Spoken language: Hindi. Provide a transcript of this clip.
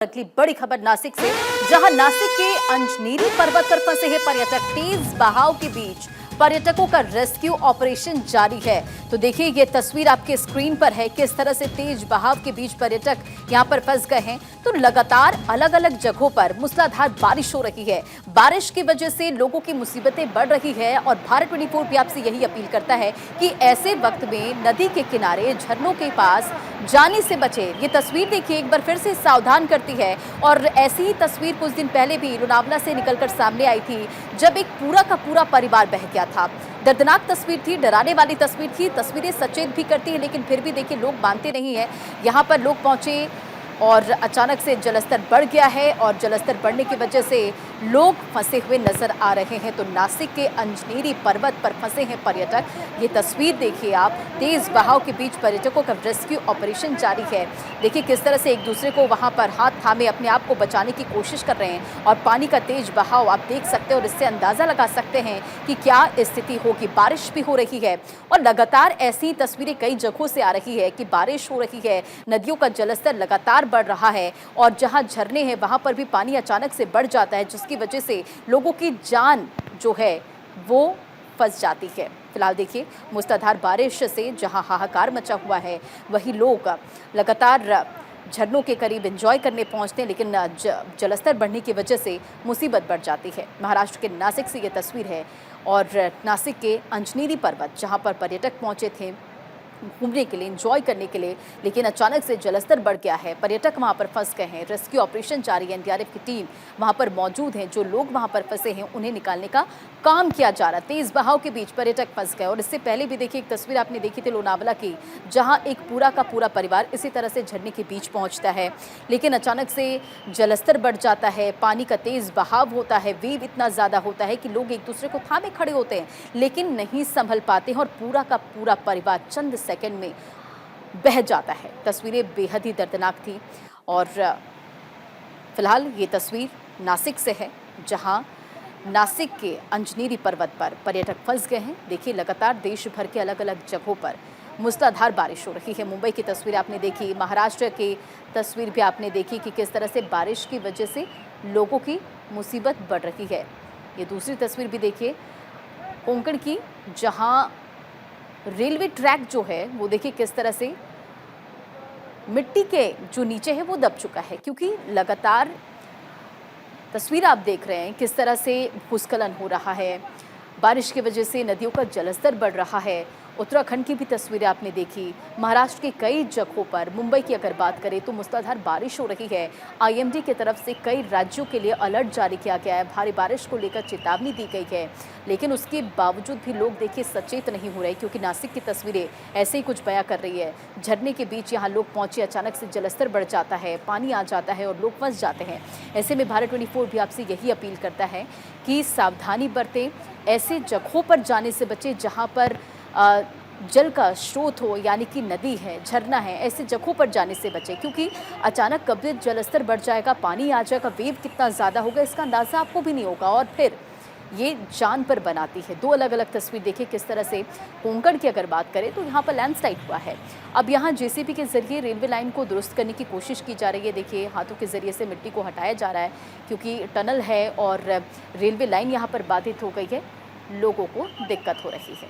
अगली बड़ी खबर नासिक से, जहां नासिक के अंजनेरी पर्वत पर फंसे हैं पर्यटक। तेज बहाव के बीच पर्यटकों का रेस्क्यू ऑपरेशन जारी है। तो देखिए ये तस्वीर आपके स्क्रीन पर है, किस तरह से तेज बहाव के बीच पर्यटक यहां पर फंस गए हैं। तो लगातार अलग अलग जगहों पर मूसलाधार बारिश हो रही है। बारिश की वजह से लोगों की मुसीबतें बढ़ रही है और भारत 24 भी आपसे यही अपील करता है कि ऐसे वक्त में नदी के किनारे, झरनों के पास जाने से बचे। ये तस्वीर देखिए एक बार फिर से सावधान करती है। और ऐसी ही तस्वीर कुछ दिन पहले भी लोनावला से निकलकर सामने आई थी, जब एक पूरा का पूरा परिवार बह गया था। दर्दनाक तस्वीर थी, डराने वाली तस्वीर थी। तस्वीरें सचेत भी करती है, लेकिन फिर भी देखिए लोग मानते नहीं है। यहाँ पर लोग पहुंचे और अचानक से जलस्तर बढ़ गया है और जलस्तर बढ़ने की वजह से लोग फंसे हुए नजर आ रहे हैं। तो नासिक के अंजनेरी पर्वत पर फंसे हैं पर्यटक। ये तस्वीर देखिए आप, तेज बहाव के बीच पर्यटकों का रेस्क्यू ऑपरेशन जारी है। देखिए किस तरह से एक दूसरे को वहां पर हाथ थामे अपने आप को बचाने की कोशिश कर रहे हैं। और पानी का तेज बहाव आप देख सकते हैं और इससे अंदाजा लगा सकते हैं कि क्या स्थिति होगी। बारिश भी हो रही है और लगातार ऐसी तस्वीरें कई जगहों से आ रही है कि बारिश हो रही है, नदियों का जलस्तर लगातार बढ़ रहा है और जहां झरने हैं वहां पर भी पानी अचानक से बढ़ जाता है, जिसकी वजह से लोगों की जान जो है वो फंस जाती है। फिलहाल देखिए मूसलाधार बारिश से जहां हाहाकार मचा हुआ है, वही लोग लगातार झरनों के करीब एंजॉय करने पहुंचते हैं, लेकिन जलस्तर बढ़ने की वजह से मुसीबत बढ़ जाती है। महाराष्ट्र के नासिक से ये तस्वीर है और नासिक के अंजनेरी पर्वत जहां पर पर्यटक पहुंचे थे घूमने के लिए, एंजॉय करने के लिए, लेकिन अचानक से जलस्तर बढ़ गया है। पर्यटक वहां पर फंस गए हैं। रेस्क्यू ऑपरेशन जारी है। एनडीआरएफ की टीम वहां पर मौजूद है। जो लोग वहां पर फंसे हैं उन्हें निकालने का काम किया जा रहा है। तेज बहाव के बीच पर्यटक फंस गए। और इससे पहले भी देखिए एक तस्वीर आपने देखी थी लोनावला की, जहां एक पूरा का पूरा परिवार इसी तरह से झरने के बीच पहुंचता है, लेकिन अचानक से जलस्तर बढ़ जाता है, पानी का तेज बहाव होता है, वेव इतना ज्यादा होता है कि लोग एक दूसरे को थामे खड़े होते हैं, लेकिन नहीं संभल पाते हैं और पूरा का पूरा परिवार चंद सेकंड में बह जाता है। तस्वीरें बेहद ही दर्दनाक थी। और फिलहाल ये तस्वीर नासिक से है, जहां नासिक के अंजनेरी पर्वत पर पर्यटक फंस गए हैं। देखिए लगातार देश भर के अलग अलग जगहों पर मूसलाधार बारिश हो रही है। मुंबई की तस्वीर आपने देखी, महाराष्ट्र की तस्वीर भी आपने देखी कि किस तरह से बारिश की वजह से लोगों की मुसीबत बढ़ रही है। ये दूसरी तस्वीर भी देखिए कोंकण की, जहां रेलवे ट्रैक जो है वो देखिए किस तरह से मिट्टी के जो नीचे है वो दब चुका है, क्योंकि लगातार तस्वीर आप देख रहे हैं किस तरह से भूस्खलन हो रहा है। बारिश की वजह से नदियों का जलस्तर बढ़ रहा है। उत्तराखंड की भी तस्वीरें आपने देखी, महाराष्ट्र के कई जगहों पर, मुंबई की अगर बात करें तो मूसलाधार बारिश हो रही है। आईएमडी की तरफ से कई राज्यों के लिए अलर्ट जारी किया गया है, भारी बारिश को लेकर चेतावनी दी गई है, लेकिन उसके बावजूद भी लोग देखिए सचेत नहीं हो रहे, क्योंकि नासिक की तस्वीरें ऐसे ही कुछ बयां कर रही है। झरने के बीच यहाँ लोग पहुंचे, अचानक से जलस्तर बढ़ जाता है, पानी आ जाता है और लोग फंस जाते हैं। ऐसे में भारत 24 भी आपसे यही अपील करता है कि सावधानी बरतें, ऐसे जगहों पर जाने से बचें जहाँ पर जल का स्रोत हो, यानी कि नदी है, झरना है, ऐसे जगहों पर जाने से बचें, क्योंकि अचानक कब जलस्तर बढ़ जाएगा, पानी आ जाएगा, वेव कितना ज़्यादा होगा इसका अंदाज़ा आपको भी नहीं होगा और फिर ये जान पर बनाती है। दो अलग अलग तस्वीर देखिए किस तरह से कोंकण की अगर बात करें तो यहाँ पर लैंडस्लाइड हुआ है। अब यहाँ जेसीबी के जरिए रेलवे लाइन को दुरुस्त करने की कोशिश की जा रही है। देखिए हाथों के जरिए से मिट्टी को हटाया जा रहा है, क्योंकि टनल है और रेलवे लाइन यहाँ पर बाधित हो गई है, लोगों को दिक्कत हो रही है।